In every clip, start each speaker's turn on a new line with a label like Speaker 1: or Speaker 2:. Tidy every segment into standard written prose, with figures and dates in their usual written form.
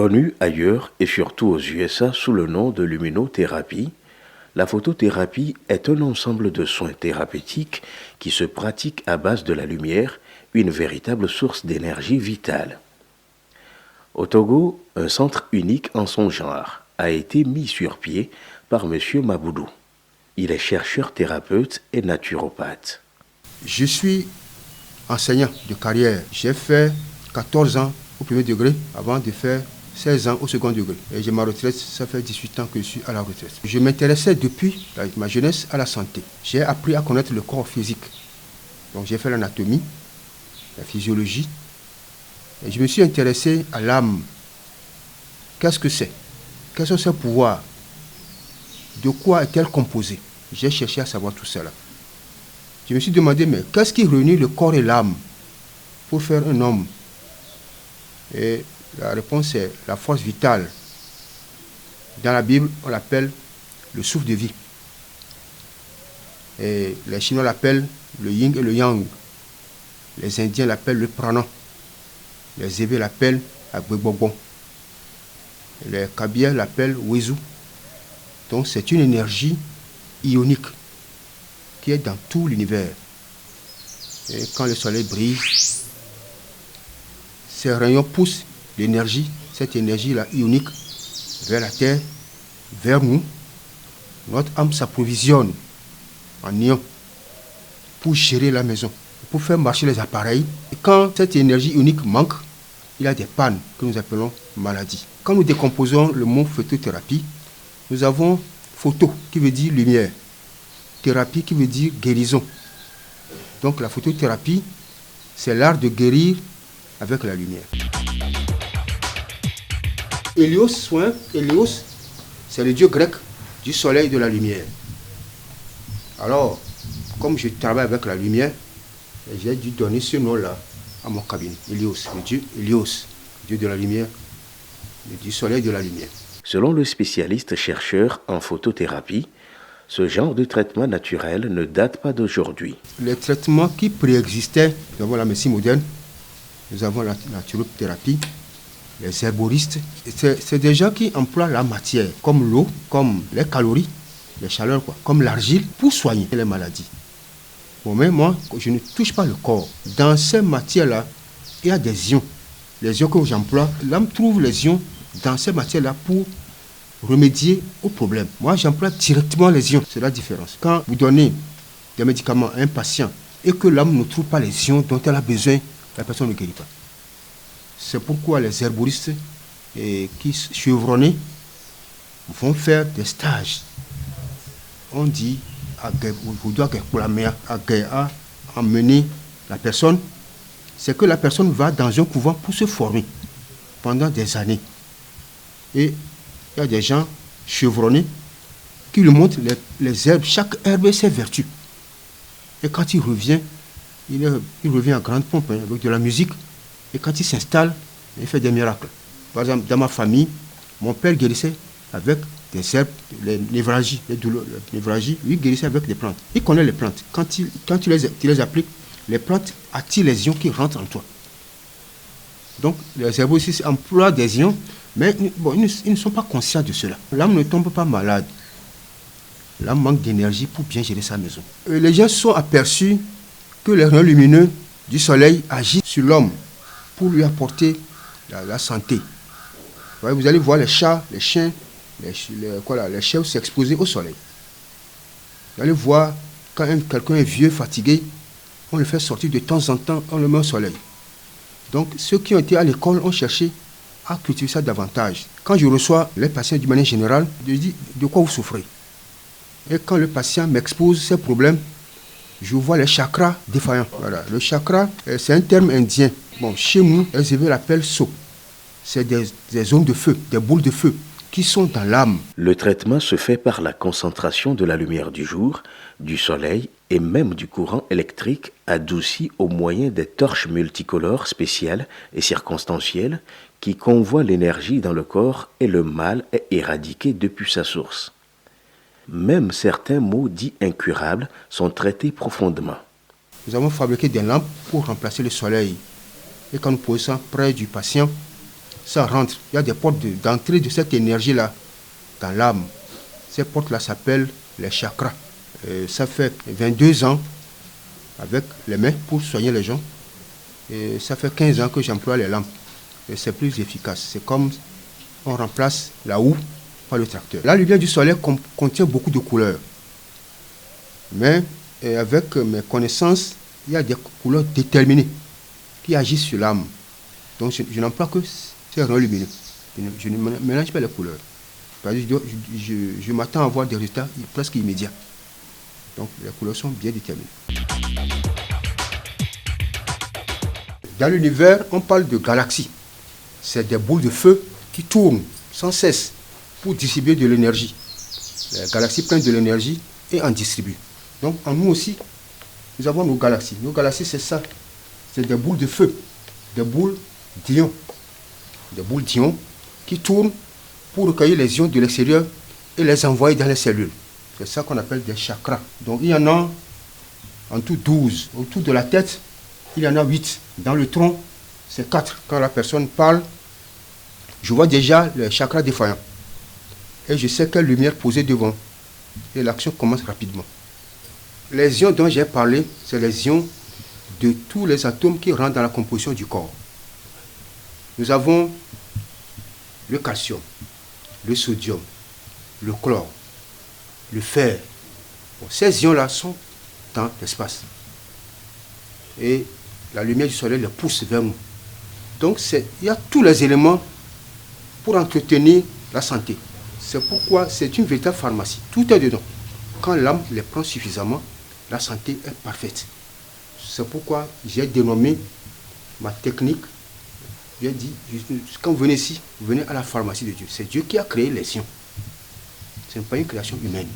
Speaker 1: Connue ailleurs et surtout aux USA sous le nom de luminothérapie, la photothérapie est un ensemble de soins thérapeutiques qui se pratiquent à base de la lumière, une véritable source d'énergie vitale. Au Togo, un centre unique en son genre a été mis sur pied par M. Maboudou. Il est chercheur thérapeute et naturopathe.
Speaker 2: Je suis enseignant de carrière. J'ai fait 14 ans au premier degré avant de faire 16 ans au second degré. Et j'ai ma retraite, ça fait 18 ans que je suis à la retraite. Je m'intéressais depuis ma jeunesse à la santé. J'ai appris à connaître le corps physique. Donc j'ai fait l'anatomie, la physiologie. Et je me suis intéressé à l'âme. Qu'est-ce que c'est? Quels sont ses pouvoirs? De quoi est-elle composée? J'ai cherché à savoir tout cela. Je me suis demandé, mais qu'est-ce qui réunit le corps et l'âme pour faire un homme? Et la réponse est la force vitale. Dans la Bible, on l'appelle le souffle de vie. Et les Chinois l'appellent le yin et le yang. Les Indiens l'appellent le prana. Les Évés l'appellent agbebobon. Les Kabyles l'appellent wezu. Donc c'est une énergie ionique qui est dans tout l'univers. Et quand le soleil brille, ces rayons poussent l'énergie, cette énergie-là ionique, vers la terre, vers nous. Notre âme s'approvisionne en ions pour gérer la maison, pour faire marcher les appareils. Et quand cette énergie ionique manque, il y a des pannes que nous appelons maladies. Quand nous décomposons le mot photothérapie, nous avons photo qui veut dire lumière, thérapie qui veut dire guérison. Donc la photothérapie, c'est l'art de guérir avec la lumière. Hélios, c'est le dieu grec du soleil et de la lumière. Alors, comme je travaille avec la lumière, j'ai dû donner ce nom-là à mon cabinet. Hélios, le dieu Hélios, dieu de la lumière, du soleil et de la lumière.
Speaker 1: Selon le spécialiste chercheur en photothérapie, ce genre de traitement naturel ne date pas d'aujourd'hui.
Speaker 2: Les traitements qui préexistaient, nous avons la médecine moderne, nous avons la naturothérapie, les herboristes. C'est des gens qui emploient la matière, comme l'eau, comme les calories, les chaleurs, comme l'argile, pour soigner les maladies. Bon, mais moi, je ne touche pas le corps. Dans ces matières-là, il y a des ions. Les ions que j'emploie, l'âme trouve les ions dans ces matières-là pour remédier au problème. Moi, j'emploie directement les ions. C'est la différence. Quand vous donnez des médicaments à un patient et que l'âme ne trouve pas les ions dont elle a besoin, la personne ne guérit pas. C'est pourquoi les herboristes qui chevronnés vont faire des stages. On dit à emmener la personne. C'est que la personne va dans un couvent pour se former pendant des années. Et il y a des gens chevronnés qui lui montrent les herbes. Chaque herbe a ses vertus. Et quand il revient, il revient à grande pompe avec de la musique. Et quand il s'installe, il fait des miracles. Par exemple, dans ma famille, mon père guérissait avec des herbes, les névralgies, les douleurs, les névralgies, lui guérissait avec des plantes. Il connaît les plantes. Quand tu les appliques, les plantes attirent les ions qui rentrent en toi. Donc, les herboristes emploient des ions, mais bon, ils ne sont pas conscients de cela. L'âme ne tombe pas malade. L'âme manque d'énergie pour bien gérer sa maison. Et les gens sont aperçus que les rayons lumineux du soleil agissent sur l'homme pour lui apporter la santé. Vous allez voir les chats, les chiens, les chèvres s'exposer au soleil. Vous allez voir quand quelqu'un est vieux, fatigué, on le fait sortir de temps en temps, on le met au soleil. Donc ceux qui ont été à l'école ont cherché à cultiver ça davantage. Quand je reçois les patients d'une manière générale, je dis de quoi vous souffrez. Et quand le patient m'expose ses problèmes, je vois les chakras défaillants. Voilà. Le chakra, c'est un terme indien. Bon, chez nous, les Évés l'appellent so. C'est des zones de feu, des boules de feu qui sont dans l'âme.
Speaker 1: Le traitement se fait par la concentration de la lumière du jour, du soleil et même du courant électrique adouci au moyen des torches multicolores spéciales et circonstancielles qui convoient l'énergie dans le corps et le mal est éradiqué depuis sa source. Même certains maux dits incurables sont traités profondément.
Speaker 2: Nous avons fabriqué des lampes pour remplacer le soleil. Et quand nous posons ça près du patient, ça rentre. Il y a des portes d'entrée de cette énergie-là dans l'âme. Ces portes-là s'appellent les chakras. Ça fait 22 ans avec les mains pour soigner les gens. Et ça fait 15 ans que j'emploie les lampes. Et c'est plus efficace. C'est comme on remplace la houe par le tracteur. La lumière du soleil contient beaucoup de couleurs. Mais avec mes connaissances, il y a des couleurs déterminées qui agissent sur l'âme. Donc je n'emploie que ces rayons lumineux. Je ne mélange pas les couleurs. Je m'attends à avoir des résultats presque immédiats. Donc les couleurs sont bien déterminées. Dans l'univers, on parle de galaxies. C'est des boules de feu qui tournent sans cesse pour distribuer de l'énergie. Les galaxies prennent de l'énergie et en distribuent. Donc en nous aussi, nous avons nos galaxies. Nos galaxies, c'est ça. C'est des boules de feu, des boules d'ions. Des boules d'ions qui tournent pour recueillir les ions de l'extérieur et les envoyer dans les cellules. C'est ça qu'on appelle des chakras. Donc il y en a en tout 12. Autour de la tête, il y en a 8. Dans le tronc, c'est 4. Quand la personne parle, je vois déjà les chakras défaillants. Et je sais quelle lumière poser devant. Et l'action commence rapidement. Les ions dont j'ai parlé, c'est les ions de tous les atomes qui rentrent dans la composition du corps. Nous avons le calcium, le sodium, le chlore, le fer. Bon, ces ions-là sont dans l'espace. Et la lumière du soleil les pousse vers nous. Donc il y a tous les éléments pour entretenir la santé. C'est pourquoi c'est une véritable pharmacie. Tout est dedans. Quand l'âme les prend suffisamment, la santé est parfaite. C'est pourquoi j'ai dénommé ma technique. J'ai dit, quand vous venez ici, vous venez à la pharmacie de Dieu. C'est Dieu qui a créé les ions. Ce n'est pas une création humaine.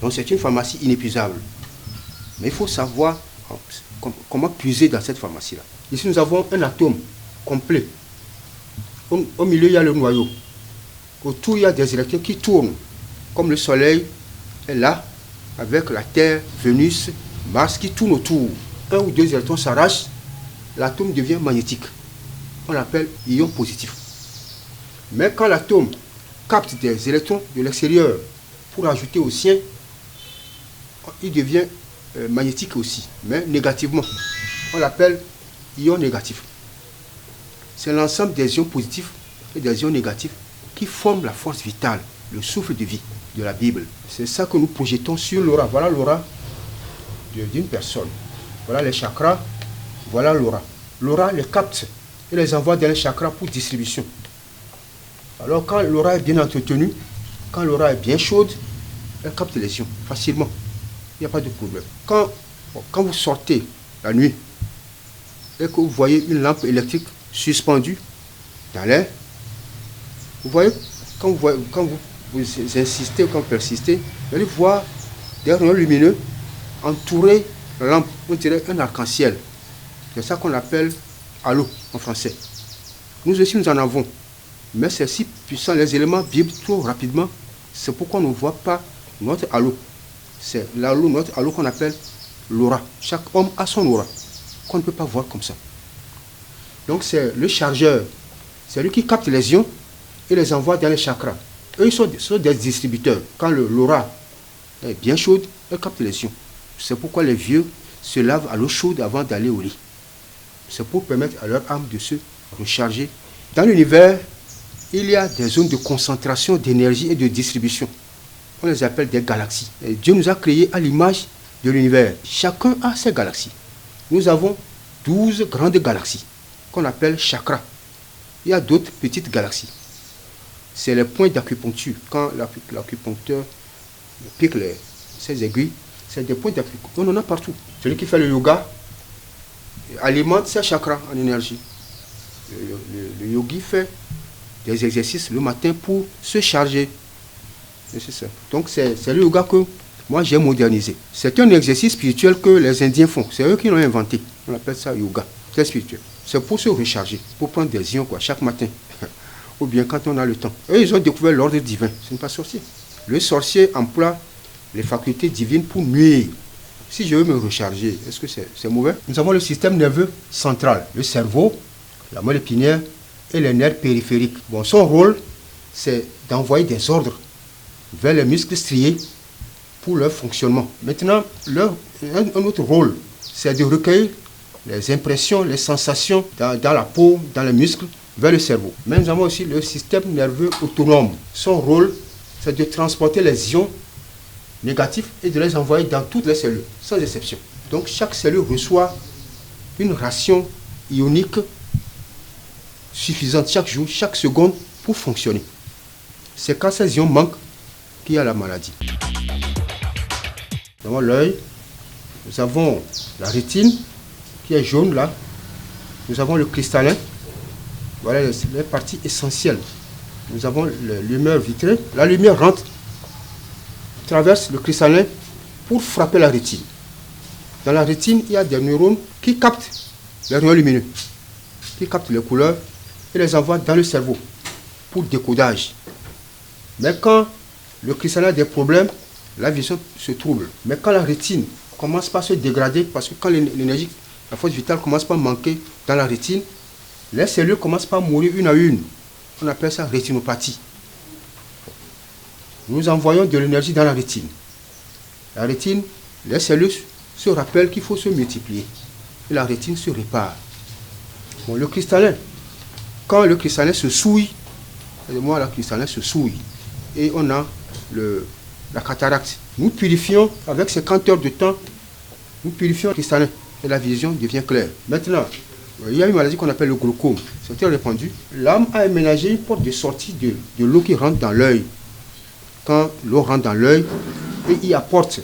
Speaker 2: Donc c'est une pharmacie inépuisable. Mais il faut savoir comment puiser dans cette pharmacie-là. Ici, nous avons un atome complet. Au milieu, il y a le noyau. Autour, il y a des électrons qui tournent. Comme le Soleil est là, avec la Terre, Vénus, Mars qui tournent autour. Un ou deux électrons s'arrachent, l'atome devient magnétique. On l'appelle ion positif. Mais quand l'atome capte des électrons de l'extérieur pour ajouter au sien, il devient magnétique aussi, mais négativement. On l'appelle ion négatif. C'est l'ensemble des ions positifs et des ions négatifs qui forment la force vitale, le souffle de vie de la Bible. C'est ça que nous projetons sur l'aura. Voilà l'aura d'une personne. Voilà les chakras, voilà l'aura. L'aura les capte et les envoie dans les chakras pour distribution. Alors quand l'aura est bien entretenue, quand l'aura est bien chaude, elle capte les ions facilement. Il n'y a pas de problème. Quand vous sortez la nuit et que vous voyez une lampe électrique suspendue dans l'air, vous voyez, quand vous insistez, quand vous persistez, vous allez voir des rayons lumineux entourer la lampe, on dirait un arc-en-ciel. C'est ça qu'on appelle halo en français. Nous aussi, nous en avons. Mais c'est si puissant, les éléments vibrent trop rapidement. C'est pourquoi on ne voit pas notre halo. C'est l'halo, notre halo qu'on appelle l'aura. Chaque homme a son aura, qu'on ne peut pas voir comme ça. Donc c'est le chargeur. C'est lui qui capte les ions et les envoie dans les chakras. Eux, ils sont des distributeurs. Quand l'aura est bien chaude, elle capte les ions. C'est pourquoi les vieux se lavent à l'eau chaude avant d'aller au lit. C'est pour permettre à leur âme de se recharger. Dans l'univers, il y a des zones de concentration d'énergie et de distribution. On les appelle des galaxies. Et Dieu nous a créés à l'image de l'univers. Chacun a ses galaxies. Nous avons 12 grandes galaxies qu'on appelle chakras. Il y a d'autres petites galaxies. C'est les points d'acupuncture. Quand l'acupuncteur pique ses aiguilles, c'est des points d'acupuncture. On en a partout. Celui qui fait le yoga alimente ses chakras en énergie. Le yogi fait des exercices le matin pour se charger. C'est ça. Donc c'est le yoga que moi j'ai modernisé. C'est un exercice spirituel que les Indiens font. C'est eux qui l'ont inventé. On appelle ça yoga. C'est spirituel. C'est pour se recharger, pour prendre des ions chaque matin. Ou bien quand on a le temps. Eux, ils ont découvert l'ordre divin. Ce n'est pas sorcier. Le sorcier emploie les facultés divines pour nuire. Si je veux me recharger, est-ce que c'est mauvais? Nous avons le système nerveux central, le cerveau, la moelle épinière, et les nerfs périphériques. Bon, son rôle, c'est d'envoyer des ordres vers les muscles striés pour leur fonctionnement. Maintenant, un autre rôle, c'est de recueillir les impressions, les sensations dans la peau, dans les muscles, vers le cerveau. Mais nous avons aussi le système nerveux autonome. Son rôle, c'est de transporter les ions négatifs et de les envoyer dans toutes les cellules, sans exception. Donc chaque cellule reçoit une ration ionique suffisante chaque jour, chaque seconde pour fonctionner. C'est quand ces ions manquent qu'il y a la maladie. Dans l'œil, nous avons la rétine qui est jaune là. Nous avons le cristallin. Voilà les parties essentielles. Nous avons la lumière vitrée. La lumière rentre, traverse le cristallin pour frapper la rétine. Dans la rétine, il y a des neurones qui captent les rayons lumineux, qui captent les couleurs et les envoient dans le cerveau pour décodage. Mais quand le cristallin a des problèmes, la vision se trouble. Mais quand la rétine commence par se dégrader, parce que quand l'énergie, la force vitale commence par manquer dans la rétine, les cellules commencent par mourir une à une. On appelle ça rétinopathie. Nous envoyons de l'énergie dans la rétine. La rétine, les cellules se rappellent qu'il faut se multiplier. Et la rétine se répare. Bon, le cristallin, quand le cristallin se souille, le cristallin se souille, et on a la cataracte. Nous purifions, avec 50 heures de temps, nous purifions le cristallin et la vision devient claire. Maintenant, il y a une maladie qu'on appelle le glaucome. C'est très répandu. L'âme a aménagé une porte de sortie de l'eau qui rentre dans l'œil. Quand l'eau rentre dans l'œil et y apporte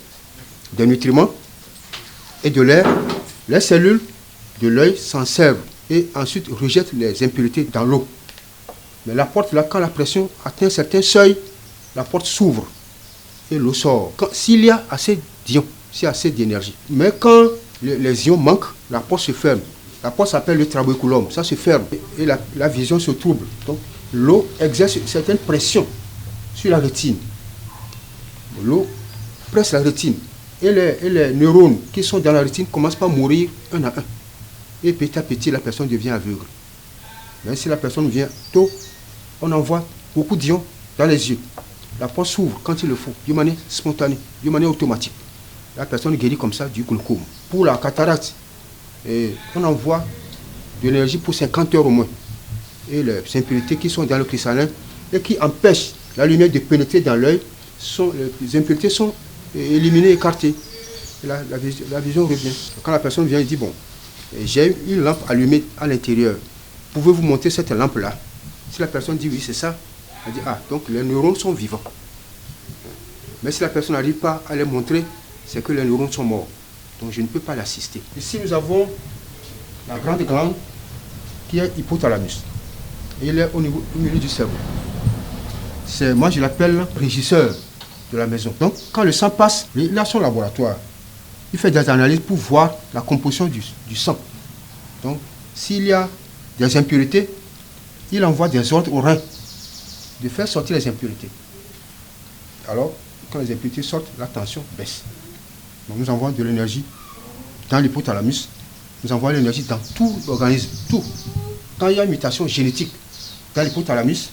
Speaker 2: des nutriments et de l'air, les cellules de l'œil s'en servent et ensuite rejettent les impuretés dans l'eau. Mais la porte là, quand la pression atteint un certain seuil, la porte s'ouvre et l'eau sort. S'il y a assez d'ions, s'il y a assez d'énergie. Mais quand les ions manquent, la porte se ferme. La porte s'appelle le trabeculum, ça se ferme et la vision se trouble. Donc l'eau exerce une certaine pression sur la rétine. L'eau presse la rétine et les neurones qui sont dans la rétine commencent par mourir un à un. Et petit à petit, la personne devient aveugle. Mais si la personne vient tôt, on envoie beaucoup d'ions dans les yeux. La porte s'ouvre quand il le faut, d'une manière spontanée, d'une manière automatique. La personne guérit comme ça du glaucome. Pour la cataracte, on envoie de l'énergie pour 50 heures au moins. Et les impuretés qui sont dans le cristallin et qui empêchent la lumière de pénétrer dans l'œil, les impuretés sont éliminées, écartées. Et la vision revient. Quand la personne vient, il dit, bon, j'ai une lampe allumée à l'intérieur. Pouvez-vous monter cette lampe-là? Si la personne dit oui, c'est ça, elle dit, ah, donc les neurones sont vivants. Mais si la personne n'arrive pas à les montrer, c'est que les neurones sont morts. Donc je ne peux pas l'assister. Ici, nous avons la grande glande qui est hypothalamus. Et il est au milieu du cerveau. Moi, je l'appelle régisseur de la maison. Donc, quand le sang passe, il a son laboratoire. Il fait des analyses pour voir la composition du sang. Donc, s'il y a des impuretés, il envoie des ordres au rein de faire sortir les impuretés. Alors, quand les impuretés sortent, la tension baisse. Donc, nous envoyons de l'énergie dans l'hypothalamus. Nous envoyons l'énergie dans tout l'organisme, tout. Quand il y a une mutation génétique dans l'hypothalamus,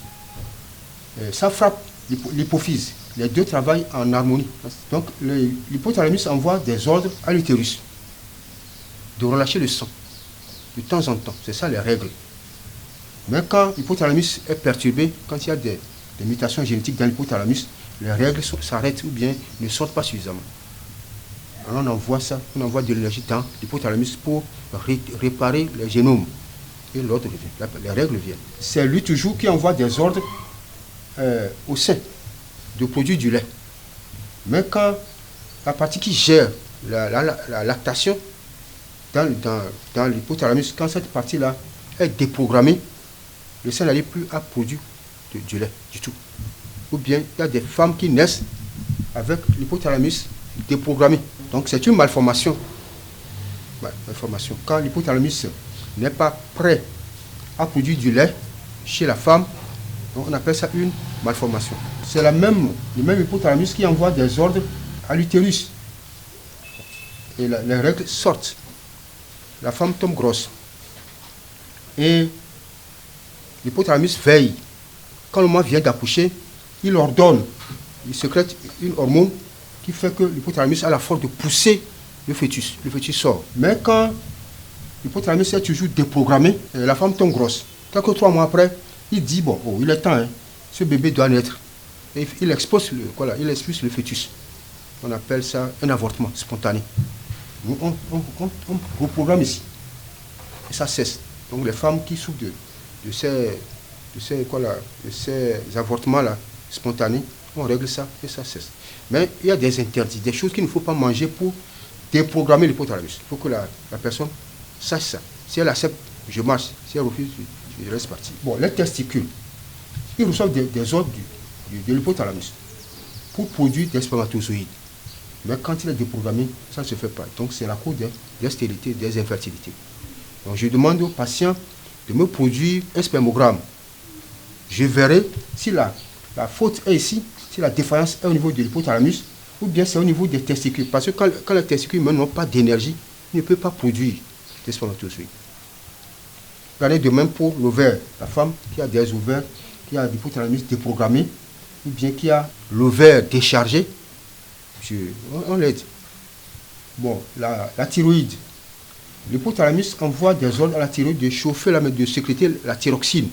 Speaker 2: ça frappe l'hypophyse. Les deux travaillent en harmonie. Donc, l'hypothalamus envoie des ordres à l'utérus de relâcher le sang de temps en temps. C'est ça les règles. Mais quand l'hypothalamus est perturbé, quand il y a des mutations génétiques dans l'hypothalamus, les règles s'arrêtent ou bien ne sortent pas suffisamment. Alors on envoie ça, on envoie de l'énergie dans l'hypothalamus pour réparer les génomes. Et l'ordre revient, les règles viennent. C'est lui toujours qui envoie des ordres au sein de produire du lait. Mais quand la partie qui gère la lactation dans l'hypothalamus, quand cette partie-là est déprogrammée, le sein n'arrive plus à produire du lait du tout. Ou bien il y a des femmes qui naissent avec l'hypothalamus déprogrammé. Donc c'est une malformation. Malformation. Quand l'hypothalamus n'est pas prêt à produire du lait chez la femme, on appelle ça une malformation. C'est le même hypothalamus qui envoie des ordres à l'utérus. Et les règles sortent. La femme tombe grosse. Et l'hypothalamus veille. Quand le moment vient d'accoucher, il ordonne, il sécrète une hormone qui fait que l'hypothalamus a la force de pousser le fœtus sort. Mais quand l'hypothalamus est toujours déprogrammé, la femme tombe grosse. Quelques 3 mois après, il dit, bon, il est temps, hein, ce bébé doit naître. Et il expulse le fœtus. On appelle ça un avortement spontané. Nous, on reprogramme ici. Et ça cesse. Donc les femmes qui souffrent de ces avortements-là spontanés, on règle ça et ça cesse. Mais il y a des interdits, des choses qu'il ne faut pas manger pour déprogrammer l'hypothalamus. Il faut que la personne sache ça. Si elle accepte, je marche. Si elle refuse, je reste parti. Bon, les testicules, ils reçoivent des ordres de l'hypothalamus pour produire des spermatozoïdes. Mais quand il est déprogrammé, ça ne se fait pas. Donc c'est la cause des stérilités, des infertilités. Donc je demande aux patients de me produire un spermogramme. Je verrai si la faute est ici, si la défaillance est au niveau de l'hypothalamus, ou bien c'est au niveau des testicules. Parce que quand les testicules n'ont pas d'énergie, ils ne peuvent pas produire des spermatozoïdes. Regardez de même pour l'ovaire. La femme qui a des ovaires, qui a l'hypothalamus déprogrammé, ou bien qui a l'ovaire déchargé, on l'aide. Bon, la thyroïde. L'hypothalamus envoie des ordres à la thyroïde de chauffer, de sécréter la thyroxine.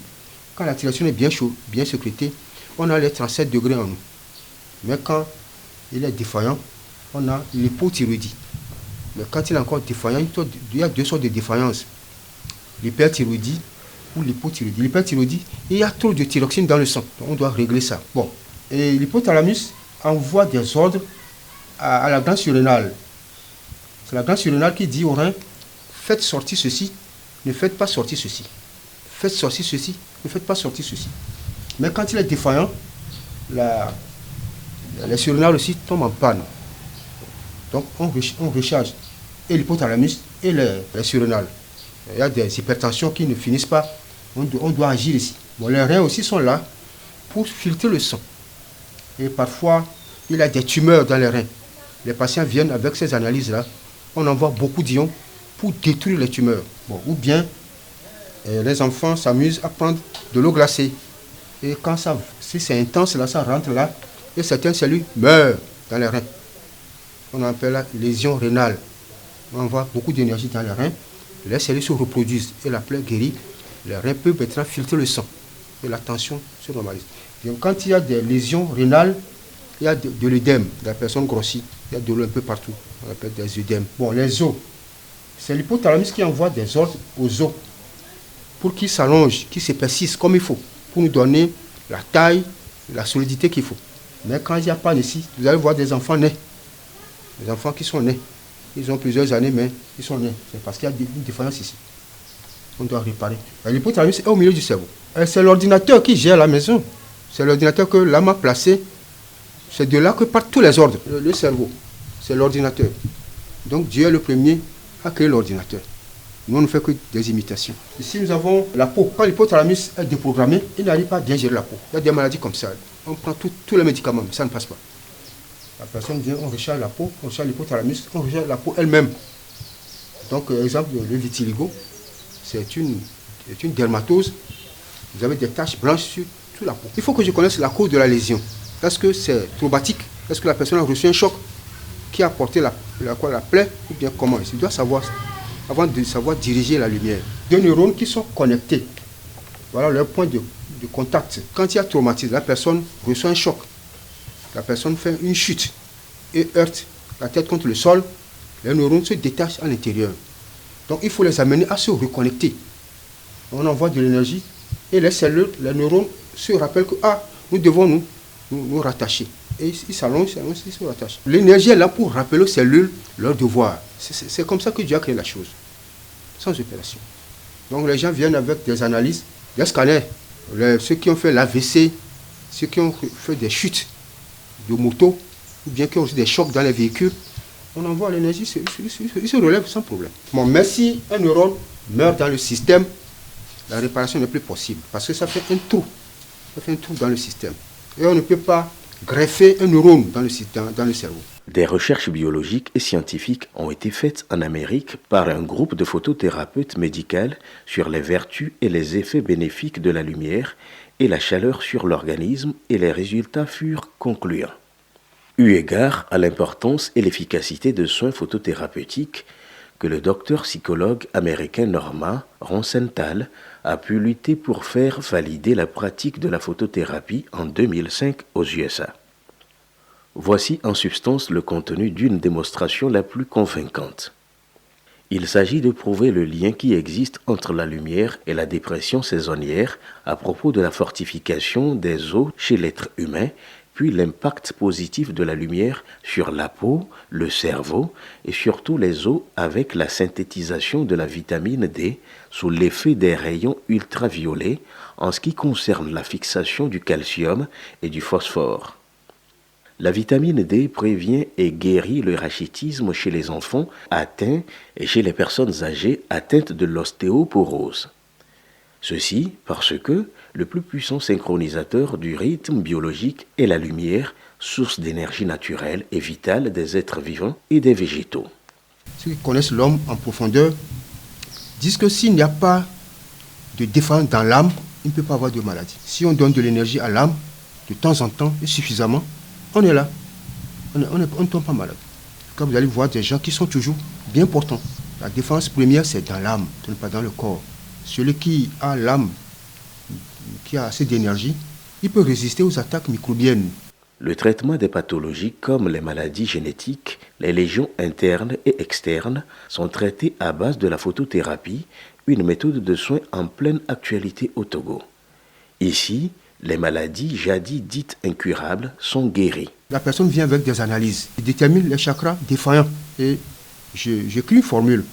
Speaker 2: Quand la thyroxine est bien sécrétée, on a les 37 degrés en nous. Mais quand il est défaillant, on a l'hypothyroïdie. Mais quand il est encore défaillant, il y a 2 sortes de défaillance. L'hyperthyroïdie ou l'hypothyroïdie. L'hyperthyroïdie, il y a trop de thyroxine dans le sang. Donc on doit régler ça. Bon. Et l'hypothalamus envoie des ordres à la glande surrénale. C'est la glande surrénale qui dit au rein, faites sortir ceci, ne faites pas sortir ceci. Faites sortir ceci, ne faites pas sortir ceci. Mais quand il est défaillant, les surrénales aussi tombent en panne. Donc on recharge et l'hypothalamus et les surrénales. Il y a des hypertensions qui ne finissent pas. On doit agir ici. Bon, les reins aussi sont là pour filtrer le sang. Et parfois, il y a des tumeurs dans les reins. Les patients viennent avec ces analyses-là. On envoie beaucoup d'ions pour détruire les tumeurs. Bon, ou bien, les enfants s'amusent à prendre de l'eau glacée. Et quand si c'est intense, là, ça rentre là. Et certaines cellules meurent dans les reins. On appelle la lésion rénale. On envoie beaucoup d'énergie dans les reins. Les cellules se reproduisent et la plaie guérit. Les reins peuvent maintenant filtrer le sang. Et la tension se normalise. Donc, quand il y a des lésions rénales, il y a de l'œdème. La personne grossit. Il y a de l'eau un peu partout. On appelle des œdèmes. Bon, les os. C'est l'hypothalamus qui envoie des ordres aux os pour qu'ils s'allongent, qu'ils s'épaississent comme il faut, pour nous donner la taille, la solidité qu'il faut. Mais quand il n'y a pas ici, vous allez voir des enfants nés. Des enfants qui sont nés. Ils ont plusieurs années, mais ils sont nés. C'est parce qu'il y a une différence ici. On doit réparer. L'hypothalamus est au milieu du cerveau. C'est l'ordinateur qui gère la maison. C'est l'ordinateur que l'âme a placé. C'est de là que partent tous les ordres. Le cerveau, c'est l'ordinateur. Donc Dieu est le premier à créer l'ordinateur. Nous, on ne fait que des imitations. Ici, nous avons la peau. Quand l'hypothalamus est déprogrammé, il n'arrive pas à bien gérer la peau. Il y a des maladies comme ça. On prend tous les médicaments, mais ça ne passe pas. La personne vient, on recharge la peau, on recharge l'hypothalamus, on recharge la peau elle-même. Donc, exemple, le vitiligo, c'est une dermatose. Vous avez des taches blanches sur la peau. Il faut que je connaisse la cause de la lésion. Est-ce que c'est traumatique? Est-ce que la personne a reçu un choc qui a apporté la plaie? Ou bien comment? Il doit savoir, avant de savoir diriger la lumière. 2 neurones qui sont connectés. Voilà leur point de contact. Quand il y a traumatisme, la personne reçoit un choc. La personne fait une chute et heurte la tête contre le sol. Les neurones se détachent à l'intérieur. Donc il faut les amener à se reconnecter. On envoie de l'énergie et les cellules, les neurones se rappellent que nous devons nous rattacher. Et ils s'allongent, ils se rattachent. L'énergie est là pour rappeler aux cellules leur devoir. C'est comme ça que Dieu a créé la chose. Sans opération. Donc les gens viennent avec des analyses, des scanners. Ceux qui ont fait l'AVC, ceux qui ont fait des chutes de moto, ou bien qui ont reçu des chocs dans les véhicules, on envoie l'énergie, ils se relèvent sans problème. Bon, mais si un neurone meurt dans le système, la réparation n'est plus possible. Parce que ça fait un trou. Ça fait un trou dans le système. Et on ne peut pas greffer un neurone dans le cerveau.
Speaker 1: Des recherches biologiques et scientifiques ont été faites en Amérique par un groupe de photothérapeutes médicaux sur les vertus et les effets bénéfiques de la lumière et la chaleur sur l'organisme, et les résultats furent concluants. Eu égard à l'importance et l'efficacité de soins photothérapeutiques, que le docteur psychologue américain Norman Ronsenthal a pu lutter pour faire valider la pratique de la photothérapie en 2005 aux USA. Voici en substance le contenu d'une démonstration la plus convaincante. Il s'agit de prouver le lien qui existe entre la lumière et la dépression saisonnière à propos de la fortification des os chez l'être humain, puis l'impact positif de la lumière sur la peau, le cerveau et surtout les os avec la synthétisation de la vitamine D sous l'effet des rayons ultraviolets en ce qui concerne la fixation du calcium et du phosphore. La vitamine D prévient et guérit le rachitisme chez les enfants atteints et chez les personnes âgées atteintes de l'ostéoporose. Ceci parce que le plus puissant synchronisateur du rythme biologique est la lumière, source d'énergie naturelle et vitale des êtres vivants et des végétaux.
Speaker 2: Ceux qui connaissent l'homme en profondeur disent que s'il n'y a pas de défense dans l'âme, il ne peut pas avoir de maladie. Si on donne de l'énergie à l'âme, de temps en temps et suffisamment, on est là. On ne tombe pas malade. Quand vous allez voir des gens qui sont toujours bien portants, la défense première, c'est dans l'âme, ce n'est pas dans le corps. Celui qui a l'âme, qui a assez d'énergie, il peut résister aux attaques microbiennes.
Speaker 1: Le traitement des pathologies comme les maladies génétiques, les lésions internes et externes sont traités à base de la photothérapie, une méthode de soins en pleine actualité au Togo. Ici, les maladies jadis dites incurables sont guéries.
Speaker 2: La personne vient avec des analyses, il détermine les chakras défaillants et j'écris une formule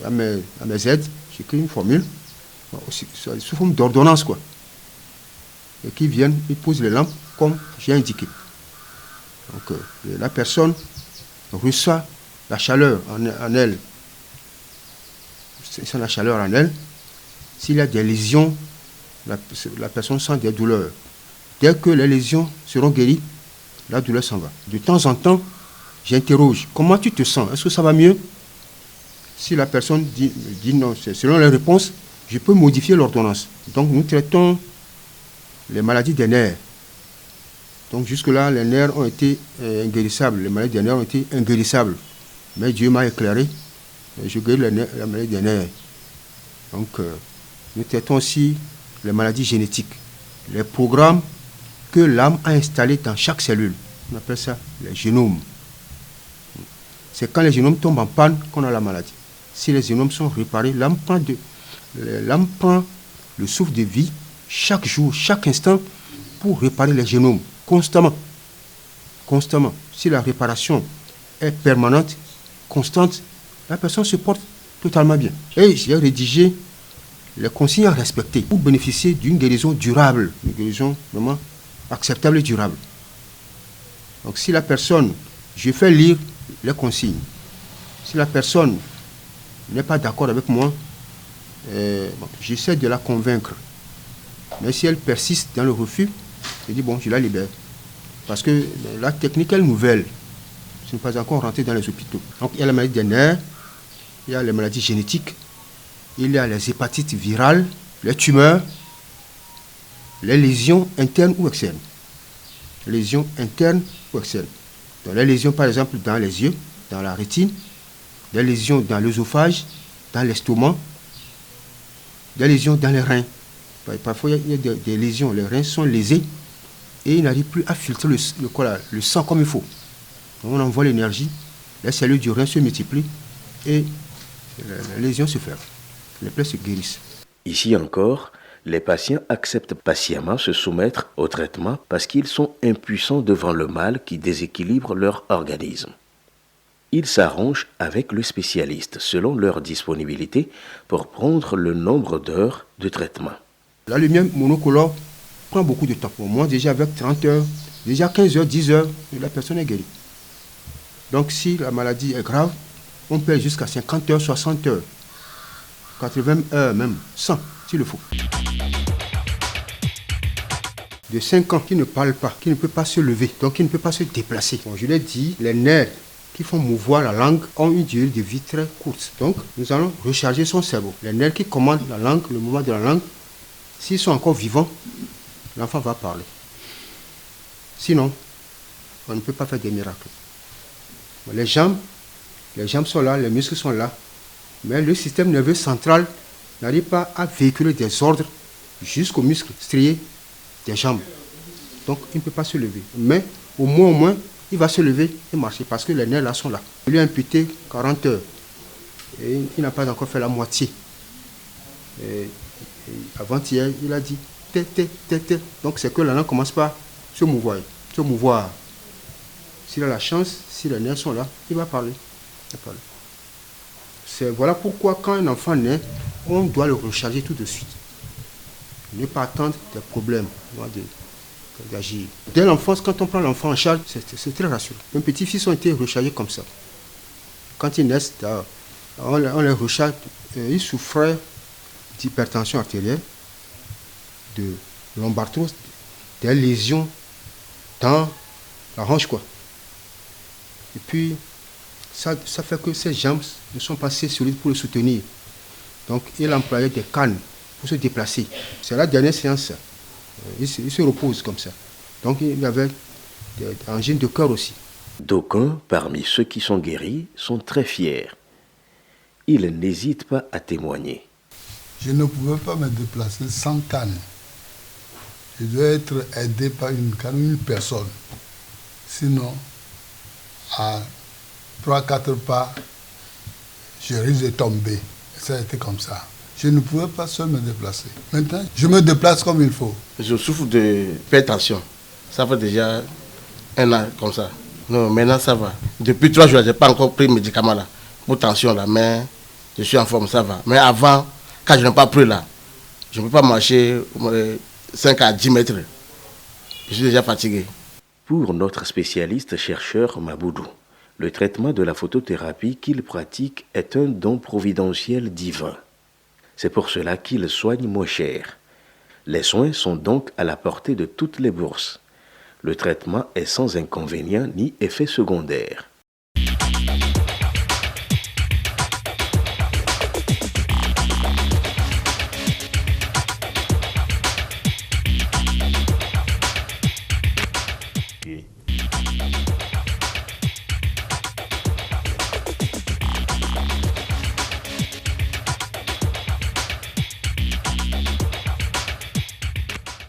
Speaker 2: à mes aides, j'écris une formule sous forme d'ordonnance quoi. Et qui viennent, ils posent les lampes comme j'ai indiqué. Donc la personne reçoit la chaleur en elle. C'est la chaleur en elle. S'il y a des lésions, la personne sent des douleurs. Dès que les lésions seront guéries, la douleur s'en va. De temps en temps, j'interroge. Comment tu te sens? Est-ce que ça va mieux? Si la personne dit non, selon les réponses, je peux modifier l'ordonnance. Donc nous traitons les maladies des nerfs. Donc jusque-là, les nerfs ont été inguérissables. Les maladies des nerfs ont été inguérissables. Mais Dieu m'a éclairé. Je guéris la maladie des nerfs. Donc nous traitons aussi les maladies génétiques. Les programmes que l'âme a installés dans chaque cellule. On appelle ça les génomes. C'est quand les génomes tombent en panne qu'on a la maladie. Si les génomes sont réparés, l'âme prend le souffle de vie chaque jour, chaque instant pour réparer les génomes, constamment. Constamment. Si la réparation est permanente, constante, la personne se porte totalement bien. Et j'ai rédigé les consignes à respecter pour bénéficier d'une guérison durable, une guérison vraiment acceptable et durable. Donc si la personne, je fais lire les consignes. Si la personne n'est pas d'accord avec moi, j'essaie de la convaincre. Mais si elle persiste dans le refus, je dis bon, je la libère. Parce que la technique est nouvelle. Je ne suis pas encore rentré dans les hôpitaux. Donc il y a la maladie des nerfs, il y a les maladies génétiques, il y a les hépatites virales, les tumeurs, les lésions internes ou externes. Lésions internes ou externes. Donc les lésions par exemple dans les yeux, dans la rétine, des lésions dans l'œsophage, dans l'estomac, des lésions dans les reins. Parfois il y a des lésions, les reins sont lésés et ils n'arrivent plus à filtrer le sang comme il faut. Donc on envoie l'énergie, les cellules du rein se multiplient et les lésions se ferment. Les plaies se guérissent.
Speaker 1: Ici encore, les patients acceptent patiemment se soumettre au traitement parce qu'ils sont impuissants devant le mal qui déséquilibre leur organisme. Ils s'arrangent avec le spécialiste selon leur disponibilité pour prendre le nombre d'heures de traitement.
Speaker 2: La lumière monocolore prend beaucoup de temps. Pour moi, déjà avec 30 heures, déjà 15 heures, 10 heures, la personne est guérie. Donc si la maladie est grave, on peut jusqu'à 50 heures, 60 heures, 80 heures même, 100 s'il le faut. de 5 ans qui ne parle pas, qui ne peut pas se lever, donc qui ne peut pas se déplacer. Bon, je l'ai dit, les nerfs qui font mouvoir la langue ont une durée de vie très courte. Donc, nous allons recharger son cerveau. Les nerfs qui commandent la langue, le mouvement de la langue, s'ils sont encore vivants, l'enfant va parler. Sinon, on ne peut pas faire des miracles. Les jambes sont là, les muscles sont là, mais le système nerveux central n'arrive pas à véhiculer des ordres jusqu'aux muscles striés des jambes. Donc, il ne peut pas se lever. Mais au moins, il va se lever et marcher parce que les nerfs là sont là. Il lui a imputé 40 heures et il n'a pas encore fait la moitié. Et avant-hier, il a dit té. Donc, c'est que la langue commence par se mouvoir. S'il a la chance, si les nerfs sont là, il va parler. Voilà pourquoi quand un enfant naît, on doit le recharger tout de suite. Ne pas attendre des problèmes d'agir. Dès l'enfance, quand on prend l'enfant en charge, c'est très rassurant. Mes petits-fils ont été rechargés comme ça. Quand ils naissent, on les recharge. Ils souffraient d'hypertension artérielle, de lombarthrose, des lésions dans la hanche, quoi. Et puis, ça fait que ses jambes ne sont pas assez solides pour le soutenir. Donc, il employait des cannes pour se déplacer. C'est la dernière séance. Il se repose comme ça. Donc, il avait des angines de cœur aussi.
Speaker 1: D'aucuns, parmi ceux qui sont guéris, sont très fiers. Ils n'hésitent pas à témoigner.
Speaker 3: Je ne pouvais pas me déplacer sans canne. Je dois être aidé par une canne, une personne. Sinon, à 3-4 pas, je risque de tomber. Ça a été comme ça. Je ne pouvais pas seul me déplacer. Maintenant, je me déplace comme il faut.
Speaker 4: Je souffre de hypertension. Ça fait déjà 1 an comme ça. Non, maintenant ça va. Depuis 3 jours, je n'ai pas encore pris le médicament là, pour tension là, mais je suis en forme, ça va. Mais avant, quand je n'ai pas pris là, je ne peux pas marcher 5 à 10 mètres. Je suis déjà fatigué.
Speaker 1: Pour notre spécialiste chercheur Maboudou, le traitement de la photothérapie qu'il pratique est un don providentiel divin. C'est pour cela qu'il soigne moins cher. Les soins sont donc à la portée de toutes les bourses. Le traitement est sans inconvénient ni effet secondaire.